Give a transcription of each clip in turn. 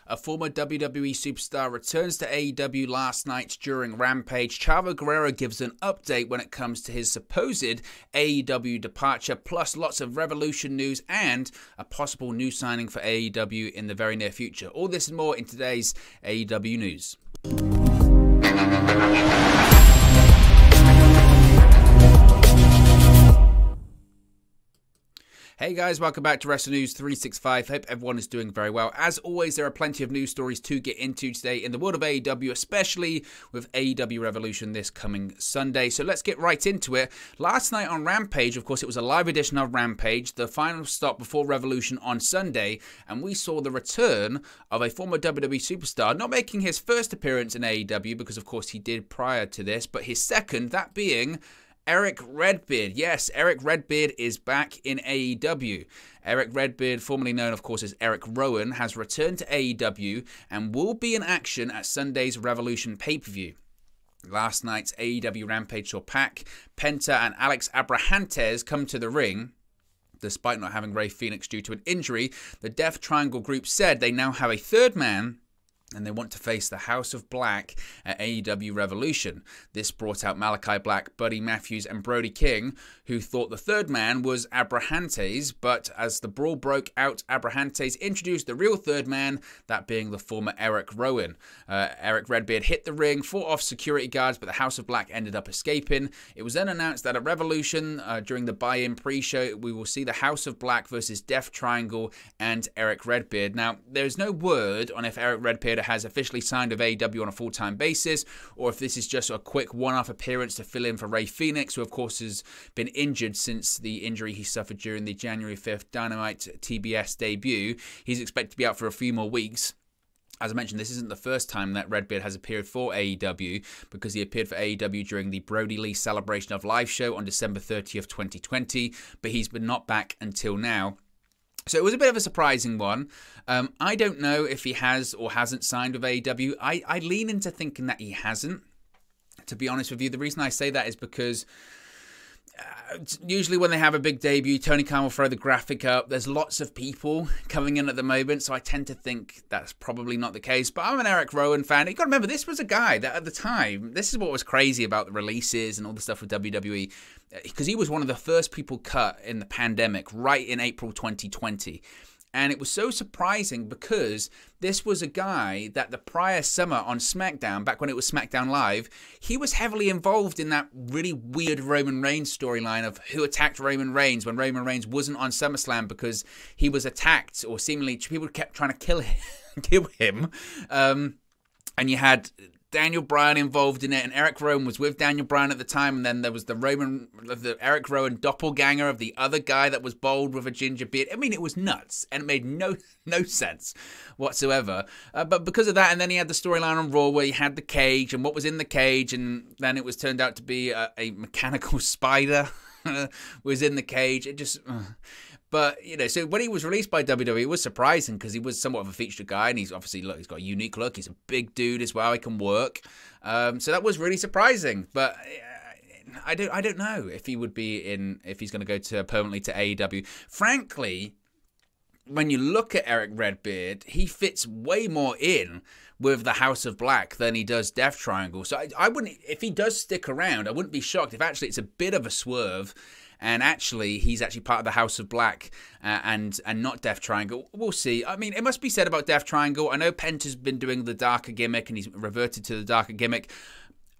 A former WWE superstar returns to AEW last night during Rampage. Chavo Guerrero gives an update when it comes to his supposed AEW departure, plus lots of Revolution news and a possible new signing for AEW in the very near future. All this and more in today's AEW news. Hey guys, welcome back to Wrestle News 365. Hope everyone is doing very well. As always, there are plenty of news stories to get into today in the world of AEW, especially with AEW Revolution this coming Sunday. So let's get right into it. Last night on Rampage, of course, it was a live edition of Rampage, the final stop before Revolution on Sunday, and we saw the return of a former WWE superstar, not making his first appearance in AEW, because of course he did prior to this, but his second, that being Erick Redbeard. Yes, Erick Redbeard is back in AEW. Erick Redbeard, formerly known, of course, as Eric Rowan, has returned to AEW and will be in action at Sunday's Revolution pay-per-view. Last night's AEW Rampage saw Pac, Penta, and Alex Abrahantes come to the ring. Despite not having Rey Fenix due to an injury, the Death Triangle group said they now have a third man, and they want to face the House of Black at AEW Revolution. This brought out Malachi Black, Buddy Matthews, and Brody King, who thought the third man was Abrahantes, but as the brawl broke out, Abrahantes introduced the real third man, that being the former Eric Rowan. Erick Redbeard hit the ring, fought off security guards, but the House of Black ended up escaping. It was then announced that at Revolution, during the buy-in pre-show, we will see the House of Black versus Death Triangle and Erick Redbeard. Now, there's no word on if Erick Redbeard has officially signed with AEW on a full-time basis, or if this is just a quick one-off appearance to fill in for Rey Fenix, who of course has been injured since the injury he suffered during the January 5th Dynamite TBS debut. He's expected to be out for a few more weeks. As I mentioned, this isn't the first time that Redbeard has appeared for AEW, because he appeared for AEW during the Brody Lee Celebration of Life show on December 30th, 2020, but he's been not back until now. So it was a bit of a surprising one. I don't know if he has or hasn't signed with AEW. I lean into thinking that he hasn't, to be honest with you. The reason I say that is because usually when they have a big debut, Tony Khan will throw the graphic up. There's lots of people coming in at the moment, so I tend to think that's probably not the case. But I'm an Eric Rowan fan. You've got to remember, this was a guy that at the time, this is what was crazy about the releases and all the stuff with WWE, because he was one of the first people cut in the pandemic, right in April 2020. And it was so surprising because this was a guy that the prior summer on SmackDown, back when it was SmackDown Live, he was heavily involved in that really weird Roman Reigns storyline of who attacked Roman Reigns when Roman Reigns wasn't on SummerSlam because he was attacked, or seemingly people kept trying to kill him. And you had Daniel Bryan involved in it, and Eric Rowan was with Daniel Bryan at the time, and then there was the Eric Rowan doppelganger of the other guy that was bald with a ginger beard. I mean, it was nuts, and it made no sense whatsoever. But because of that, and then he had the storyline on Raw where he had the cage, and what was in the cage, and then it was turned out to be a mechanical spider was in the cage. It just... But, you know, so when he was released by WWE, it was surprising because he was somewhat of a featured guy, and he's obviously, look, he's got a unique look. He's a big dude as well. He can work. So that was really surprising. But I don't know if he would be if he's going to go permanently to AEW. Frankly, when you look at Erick Redbeard, he fits way more in with the House of Black than he does Death Triangle. So I wouldn't, if he does stick around, I wouldn't be shocked if actually it's a bit of a swerve. And actually, he's actually part of the House of Black and not Death Triangle. We'll see. I mean, it must be said about Death Triangle. I know Penta's been doing the darker gimmick, and he's reverted to the darker gimmick.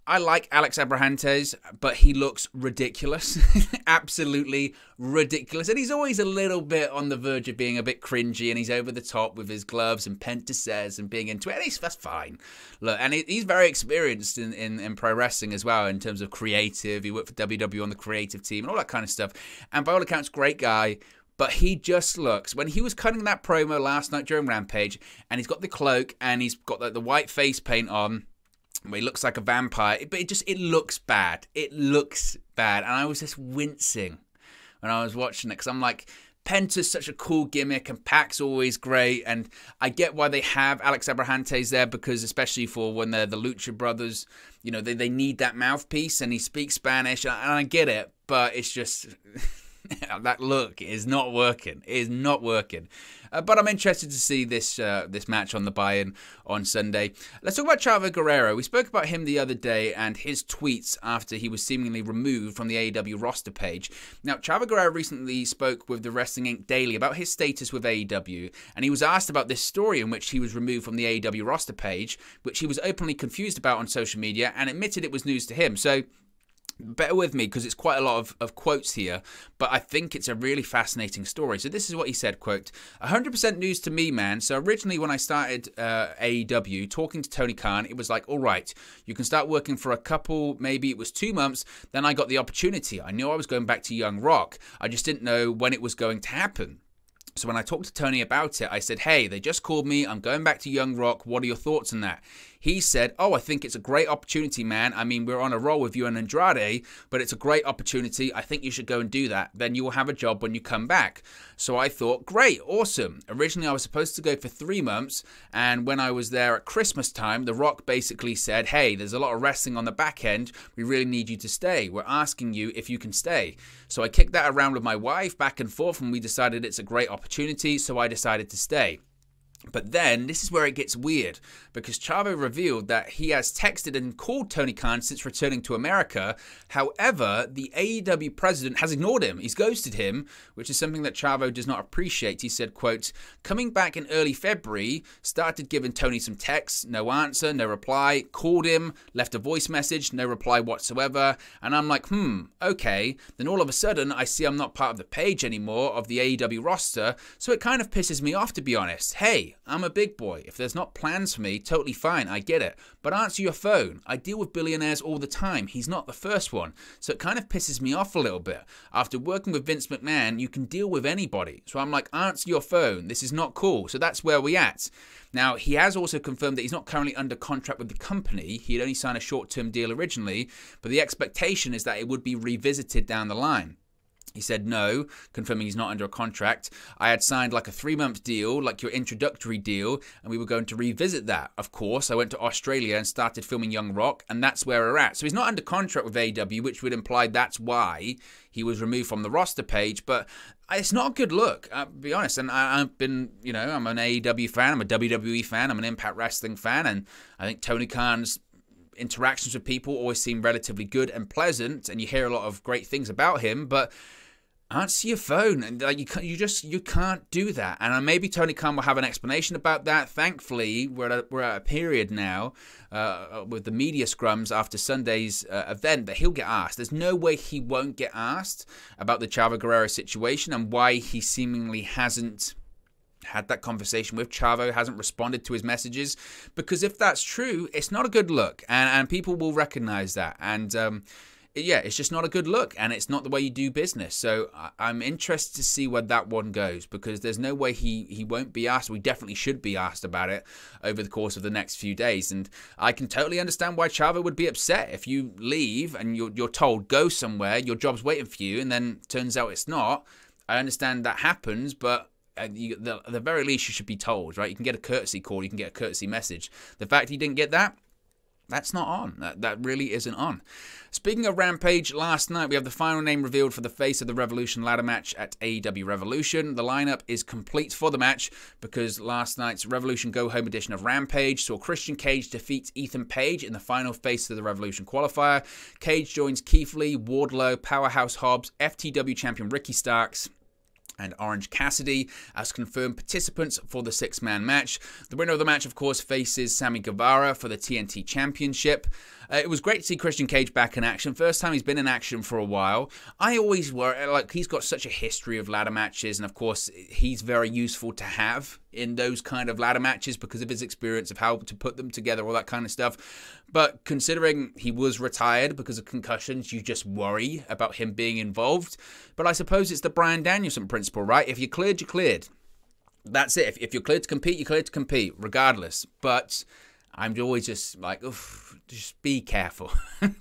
I like Alex Abrahantes, but he looks ridiculous. Absolutely ridiculous. And he's always a little bit on the verge of being a bit cringy, and he's over the top with his gloves and Penta says and being into it. And that's fine. Look, and he's very experienced in pro wrestling as well in terms of creative. He worked for WWE on the creative team and all that kind of stuff. And by all accounts, great guy. But he just looks, when he was cutting that promo last night during Rampage, and he's got the cloak and he's got the white face paint on, he looks like a vampire, but it looks bad. It looks bad. And I was just wincing when I was watching it, because I'm like, Penta's such a cool gimmick, and Pac's always great, and I get why they have Alex Abrahantes there, because especially for when they're the Lucha Brothers, you know, they need that mouthpiece, and he speaks Spanish, and I get it, but it's just... That look is not working. It is not working. But I'm interested to see this match on the buy-in on Sunday. Let's talk about Chavo Guerrero. We spoke about him the other day and his tweets after he was seemingly removed from the AEW roster page. Now, Chavo Guerrero recently spoke with the Wrestling Inc. Daily about his status with AEW, and he was asked about this story in which he was removed from the AEW roster page, which he was openly confused about on social media and admitted it was news to him. So, bear with me because it's quite a lot of quotes here, but I think it's a really fascinating story. So this is what he said, quote, 100% news to me, man. So originally when I started AEW, talking to Tony Khan, it was like, all right, you can start working for a couple, maybe it was 2 months. Then I got the opportunity. I knew I was going back to Young Rock. I just didn't know when it was going to happen. So when I talked to Tony about it, I said, hey, they just called me. I'm going back to Young Rock. What are your thoughts on that? He said, oh, I think it's a great opportunity, man. I mean, we're on a roll with you and Andrade, but it's a great opportunity. I think you should go and do that. Then you will have a job when you come back. So I thought, great, awesome. Originally, I was supposed to go for 3 months. And when I was there at Christmas time, The Rock basically said, hey, there's a lot of wrestling on the back end. We really need you to stay. We're asking you if you can stay. So I kicked that around with my wife back and forth, and we decided it's a great opportunity. So I decided to stay. But then, this is where it gets weird, because Chavo revealed that he has texted and called Tony Khan since returning to America. However, the AEW president has ignored him. He's ghosted him, which is something that Chavo does not appreciate. He said, quote, coming back in early February, started giving Tony some texts, no answer, no reply, called him, left a voice message, no reply whatsoever. And I'm like, okay. Then all of a sudden, I see I'm not part of the page anymore of the AEW roster, so it kind of pisses me off, to be honest. Hey, I'm a big boy. If there's not plans for me, totally fine, I get it. But answer your phone. I deal with billionaires all the time. He's not the first one. So it kind of pisses me off a little bit. After working with Vince McMahon, you can deal with anybody. So I'm like, answer your phone. This is not cool. So that's where we're at. Now, he has also confirmed that he's not currently under contract with the company. He had only signed a short-term deal originally, but the expectation is that it would be revisited down the line. He said no, confirming he's not under a contract. I had signed like a 3-month deal, like your introductory deal, and we were going to revisit that. Of course, I went to Australia and started filming Young Rock, and that's where we're at. So he's not under contract with AEW, which would imply that's why he was removed from the roster page, but it's not a good look, I'll be honest. And I've been, I'm an AEW fan, I'm a WWE fan, I'm an Impact Wrestling fan, and I think Tony Khan's interactions with people always seem relatively good and pleasant, and you hear a lot of great things about him, but answer your phone, and you can't do that. And maybe Tony Khan will have an explanation about that. Thankfully, we're at a period now with the media scrums after Sunday's event that he'll get asked. There's no way he won't get asked about the Chavo Guerrero situation and why he seemingly hasn't had that conversation with Chavo, hasn't responded to his messages, because if that's true, it's not a good look, and people will recognize that. And yeah, it's just not a good look, and it's not the way you do business. So I'm interested to see where that one goes, because there's no way he won't be asked. We definitely should be asked about it over the course of the next few days. And I can totally understand why Chavo would be upset if you leave and you're told go somewhere, your job's waiting for you, and then turns out it's not. I understand that happens, but at the very least you should be told, right? You can get a courtesy call, you can get a courtesy message. The fact he didn't get that, that's not on. That really isn't on. Speaking of Rampage, last night we have the final name revealed for the Face of the Revolution ladder match at AEW Revolution. The lineup is complete for the match because last night's Revolution Go Home edition of Rampage saw Christian Cage defeat Ethan Page in the final Face of the Revolution qualifier. Cage joins Keith Lee, Wardlow, Powerhouse Hobbs, FTW champion Ricky Starks, and Orange Cassidy as confirmed participants for the 6-man match. The winner of the match, of course, faces Sammy Guevara for the TNT Championship. It was great to see Christian Cage back in action. First time he's been in action for a while. I always worry, like, he's got such a history of ladder matches, and of course, he's very useful to have in those kind of ladder matches because of his experience of how to put them together, all that kind of stuff. But considering he was retired because of concussions, you just worry about him being involved. But I suppose it's the Bryan Danielson principle, right? If you're cleared, you're cleared. That's it. If you're cleared to compete, you're cleared to compete, regardless. But I'm always just like, oof, just be careful.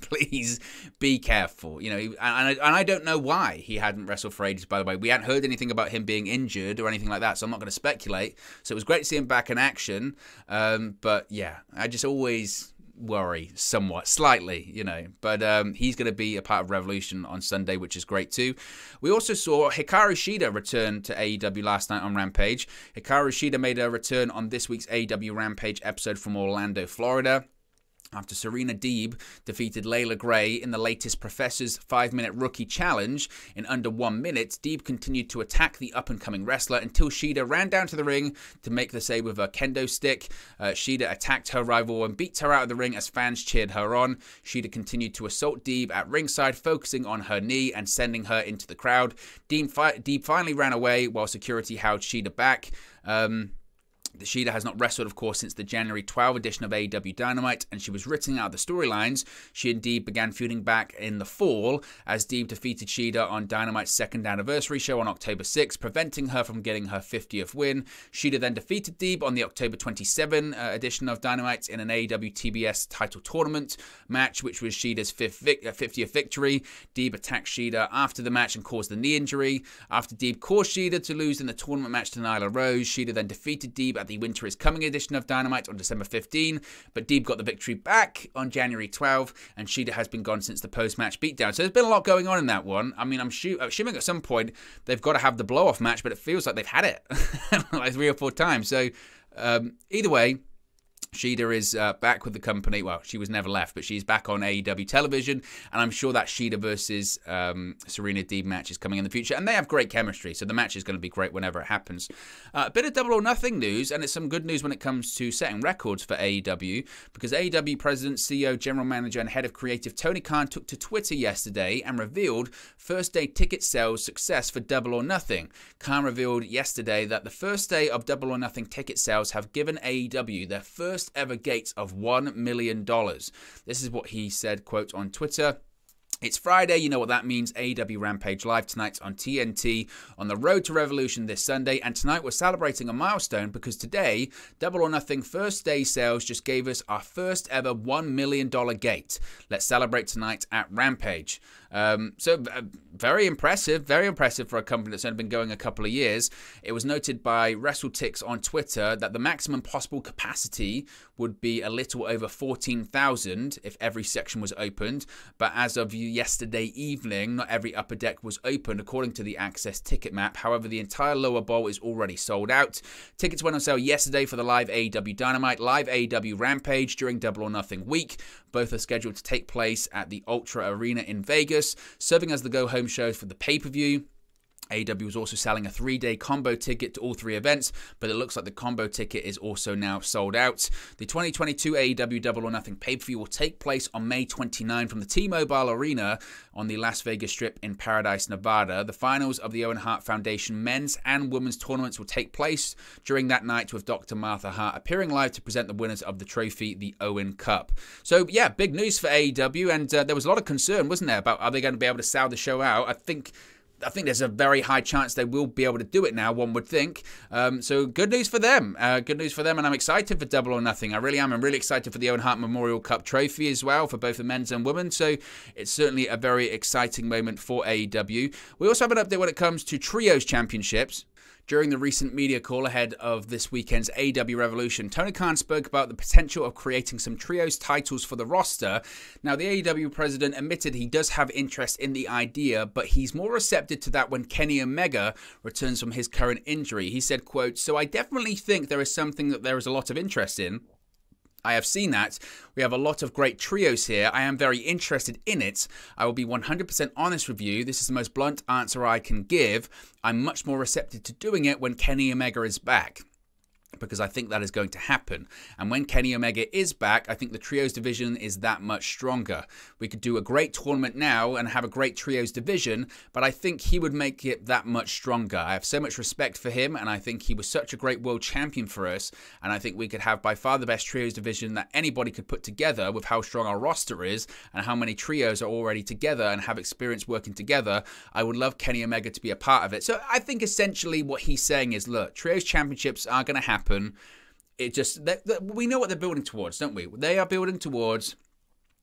Please be careful. And I don't know why he hadn't wrestled for ages, by the way. We hadn't heard anything about him being injured or anything like that, so I'm not going to speculate. So it was great to see him back in action. But yeah, I just always worry somewhat, slightly, you know. But he's going to be a part of Revolution on Sunday, which is great too. We also saw HIKARU SHIDA return to AEW last night on Rampage. HIKARU SHIDA made a return on this week's AEW Rampage episode from Orlando, Florida, after Serena Deeb defeated Layla Gray in the latest Professor's 5-minute rookie challenge in under 1 minute. Deeb continued to attack the up-and-coming wrestler until Shida ran down to the ring to make the save with a kendo stick. Shida attacked her rival and beat her out of the ring as fans cheered her on. Shida continued to assault Deeb at ringside, focusing on her knee and sending her into the crowd. Deeb finally ran away while security held Shida back. Shida has not wrestled, of course, since the January 12 edition of AEW Dynamite, and she was written out of the storylines. She and Deeb began feuding back in the fall as Deeb defeated Shida on Dynamite's second anniversary show on October 6, preventing her from getting her 50th win. Shida then defeated Deeb on the October 27 edition of Dynamite in an AEW TBS title tournament match, which was Shida's 50th victory. Deeb attacked Shida after the match and caused the knee injury. After Deeb caused Shida to lose in the tournament match to Nyla Rose, Shida then defeated Deeb at the Winter is Coming edition of Dynamite on December 15, but Deeb got the victory back on January 12, and Shida has been gone since the post-match beatdown. So there's been a lot going on in that one. I mean, I'm assuming at some point they've got to have the blow-off match, but it feels like they've had it like 3 or 4 times. So either way, Shida is back with the company. Well, she was never left, but she's back on AEW television, and I'm sure that Shida versus Serena Deeb match is coming in the future, and they have great chemistry, so the match is going to be great whenever it happens. A bit of Double or Nothing news, and it's some good news when it comes to setting records for AEW, because AEW President, CEO, General Manager, and Head of Creative Tony Khan took to Twitter yesterday and revealed first-day ticket sales success for Double or Nothing. Khan revealed yesterday that the first day of Double or Nothing ticket sales have given AEW their first ever gates of $1 million. This is what he said, quote, on Twitter. It's Friday, you know what that means. AEW Rampage live tonight on TNT on the road to Revolution this Sunday, and tonight we're celebrating a milestone because today, Double or Nothing first day sales just gave us our first ever $1 million gate. Let's celebrate tonight at Rampage. Very impressive for a company that's only been going a couple of years. It was noted by WrestleTix on Twitter that the maximum possible capacity would be a little over 14,000 if every section was opened, but as of yesterday evening, not every upper deck was opened according to the Access ticket map. However, the entire lower bowl is already sold out. Tickets went on sale yesterday for the live AEW Dynamite, live AEW Rampage during Double or Nothing week. Both are scheduled to take place at the Ultra Arena in Vegas, serving as the go-home show for the pay-per-view. AEW was also selling a 3-day combo ticket to all 3 events, but it looks like the combo ticket is also now sold out. The 2022 AEW Double or Nothing pay-per-view will take place on May 29 from the T-Mobile Arena on the Las Vegas Strip in Paradise, Nevada. The finals of the Owen Hart Foundation men's and women's tournaments will take place during that night, with Dr. Martha Hart appearing live to present the winners of the trophy, the Owen Cup. So yeah, big news for AEW, and there was a lot of concern, wasn't there, about are they going to be able to sell the show out? I think there's a very high chance they will be able to do it now, one would think. So good news for them. Good news for them, and I'm excited for Double or Nothing. I really am. I'm really excited for the Owen Hart Memorial Cup trophy as well for both the men's and women. So it's certainly a very exciting moment for AEW. We also have an update when it comes to Trios Championships. During the recent media call ahead of this weekend's AEW Revolution, Tony Khan spoke about the potential of creating some trios titles for the roster. Now, the AEW president admitted he does have interest in the idea, but he's more receptive to that when Kenny Omega returns from his current injury. He said, quote, "So I definitely think there is something that there is a lot of interest in. I have seen that. We have a lot of great trios here. I am very interested in it. I will be 100% honest with you. This is the most blunt answer I can give. I'm much more receptive to doing it when Kenny Omega is back, because I think that is going to happen. And when Kenny Omega is back, I think the trios division is that much stronger. We could do a great tournament now and have a great trios division, but I think he would make it that much stronger. I have so much respect for him, and I think he was such a great world champion for us, and I think we could have by far the best trios division that anybody could put together with how strong our roster is and how many trios are already together and have experience working together. I would love Kenny Omega to be a part of it." So I think essentially what he's saying is, look, trios championships are going to happen. It just, we know what they're building towards, don't we? They are building towards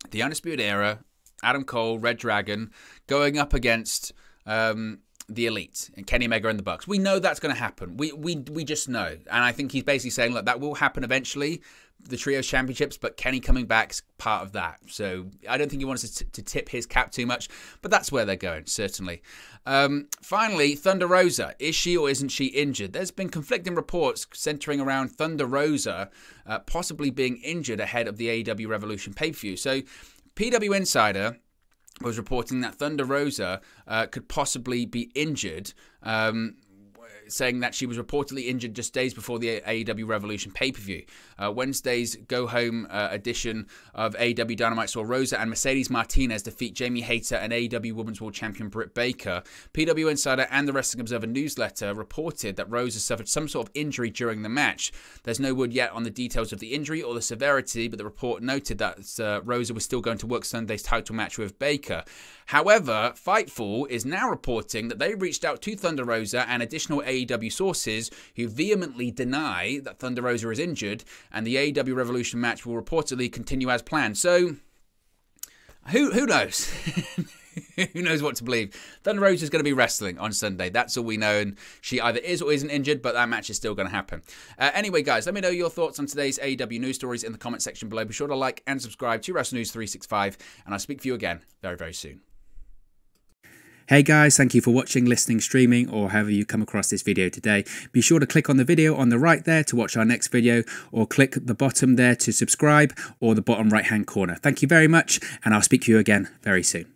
the Undisputed Era, Adam Cole, Red Dragon, going up against the the Elite and Kenny Omega and the Bucks. We know that's going to happen. We just know. And I think he's basically saying, look, that will happen eventually, the Trios Championships, but Kenny coming back's part of that. So I don't think he wants to tip his cap too much, but that's where they're going, certainly. Finally, Thunder Rosa. Is she or isn't she injured? There's been conflicting reports centering around Thunder Rosa possibly being injured ahead of the AEW Revolution pay-per-view. So PW Insider was reporting that Thunder Rosa could possibly be injured, saying that she was reportedly injured just days before the AEW Revolution pay-per-view. Wednesday's go-home edition of AEW Dynamite saw Rosa and Mercedes Martinez defeat Jamie Hayter and AEW Women's World Champion Britt Baker. PW Insider and the Wrestling Observer newsletter reported that Rosa suffered some sort of injury during the match. There's no word yet on the details of the injury or the severity, but the report noted that Rosa was still going to work Sunday's title match with Baker. However, Fightful is now reporting that they reached out to Thunder Rosa and additional AEW sources who vehemently deny that Thunder Rosa is injured, and the AEW Revolution match will reportedly continue as planned. So, who knows? Who knows what to believe? Thunder Rosa is going to be wrestling on Sunday. That's all we know, and she either is or isn't injured, but that match is still going to happen. Anyway, guys, let me know your thoughts on today's AEW news stories in the comment section below. Be sure to like and subscribe to Wrestle News 365, and I'll speak to you again very, very soon. Hey guys, thank you for watching, listening, streaming, or however you come across this video today. Be sure to click on the video on the right there to watch our next video, or click the bottom there to subscribe, or the bottom right hand corner. Thank you very much, and I'll speak to you again very soon.